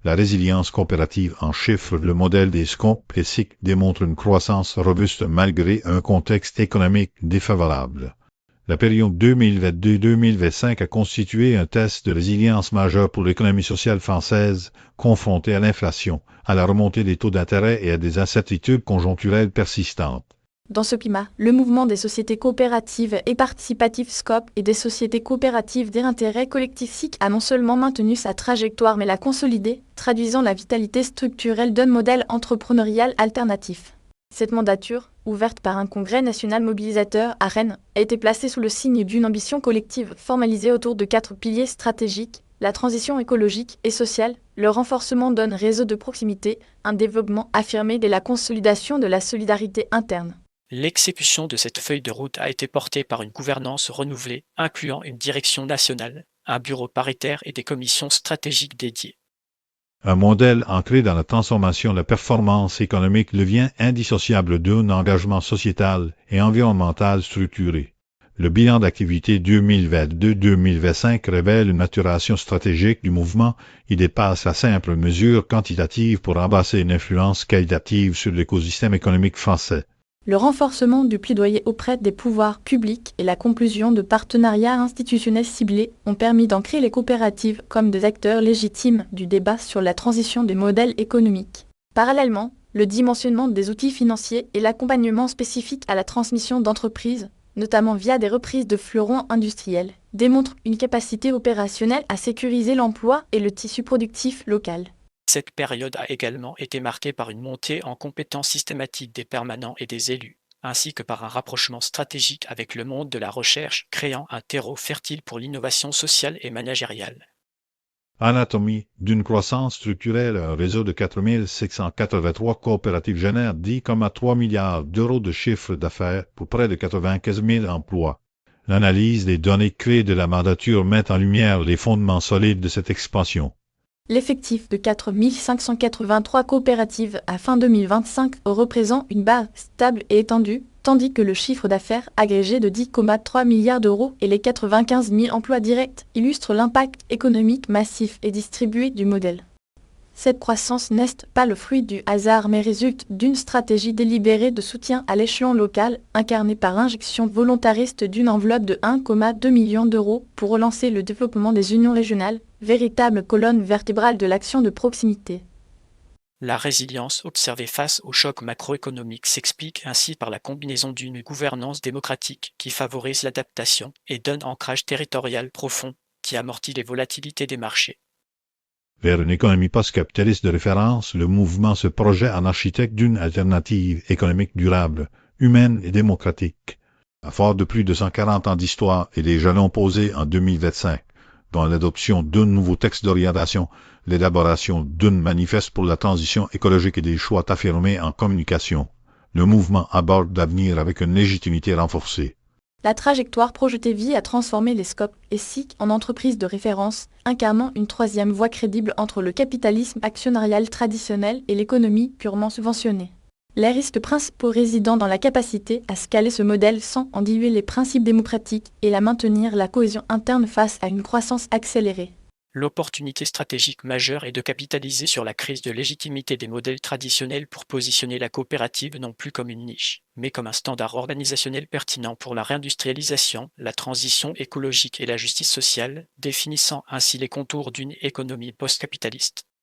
La résilience coopérative en chiffres, le modèle des SCOP et SIC démontre une croissance robuste malgré un contexte économique défavorable. La période 2022-2025 a constitué un test de résilience majeur pour l'économie sociale française, confrontée à l'inflation, à la remontée des taux d'intérêt et à des incertitudes conjoncturelles persistantes. Dans ce climat, le mouvement des sociétés coopératives et participatives SCOP et des sociétés coopératives d'intérêt collectif SIC a non seulement maintenu sa trajectoire mais l'a consolidée, traduisant la vitalité structurelle d'un modèle entrepreneurial alternatif. Cette mandature, ouverte par un congrès national mobilisateur à Rennes, a été placée sous le signe d'une ambition collective formalisée autour de 4 piliers stratégiques: la transition écologique et sociale, le renforcement d'un réseau de proximité, un développement affirmé et la consolidation de la solidarité interne. L'exécution de cette feuille de route a été portée par une gouvernance renouvelée, incluant une direction nationale, un bureau paritaire et des commissions stratégiques dédiées. Un modèle ancré dans la transformation de la performance économique devient indissociable d'un engagement sociétal et environnemental structuré. Le bilan d'activité 2022-2025 révèle une maturation stratégique du mouvement. Il dépasse la simple mesure quantitative pour embrasser une influence qualitative sur l'écosystème économique français. Le renforcement du plaidoyer auprès des pouvoirs publics et la conclusion de partenariats institutionnels ciblés ont permis d'ancrer les coopératives comme des acteurs légitimes du débat sur la transition des modèles économiques. Parallèlement, le dimensionnement des outils financiers et l'accompagnement spécifique à la transmission d'entreprises, notamment via des reprises de fleurons industriels, démontrent une capacité opérationnelle à sécuriser l'emploi et le tissu productif local. Cette période a également été marquée par une montée en compétences systématiques des permanents et des élus, ainsi que par un rapprochement stratégique avec le monde de la recherche, créant un terreau fertile pour l'innovation sociale et managériale. Anatomie d'une croissance structurelle. Un réseau de 4 683 coopératives génère 10,3 milliards d'euros de chiffre d'affaires pour près de 95 000 emplois. L'analyse des données clés de la mandature met en lumière les fondements solides de cette expansion. L'effectif de 4 583 coopératives à fin 2025 représente une base stable et étendue, tandis que le chiffre d'affaires agrégé de 10,3 milliards d'euros et les 95 000 emplois directs illustrent l'impact économique massif et distribué du modèle. Cette croissance n'est pas le fruit du hasard mais résulte d'une stratégie délibérée de soutien à l'échelon local, incarnée par injection volontariste d'une enveloppe de 1,2 million d'euros pour relancer le développement des unions régionales, véritable colonne vertébrale de l'action de proximité. La résilience observée face au choc macroéconomique s'explique ainsi par la combinaison d'une gouvernance démocratique qui favorise l'adaptation et d'un ancrage territorial profond qui amortit les volatilités des marchés. Vers une économie post-capitaliste de référence, le mouvement se projette en architecte d'une alternative économique durable, humaine et démocratique. Fort de plus de 140 ans d'histoire et des jalons posés en 2025, dont l'adoption d'un nouveau texte d'orientation, l'élaboration d'une manifeste pour la transition écologique et des choix affirmés en communication, le mouvement aborde l'avenir avec une légitimité renforcée. La trajectoire projetée vise à transformer les SCOP et SIC en entreprises de référence, incarnant une troisième voie crédible entre le capitalisme actionnarial traditionnel et l'économie purement subventionnée. Les risques principaux résidant dans la capacité à scaler ce modèle sans en diluer les principes démocratiques et à maintenir la cohésion interne face à une croissance accélérée. L'opportunité stratégique majeure est de capitaliser sur la crise de légitimité des modèles traditionnels pour positionner la coopérative non plus comme une niche, mais comme un standard organisationnel pertinent pour la réindustrialisation, la transition écologique et la justice sociale, définissant ainsi les contours d'une économie post-capitaliste.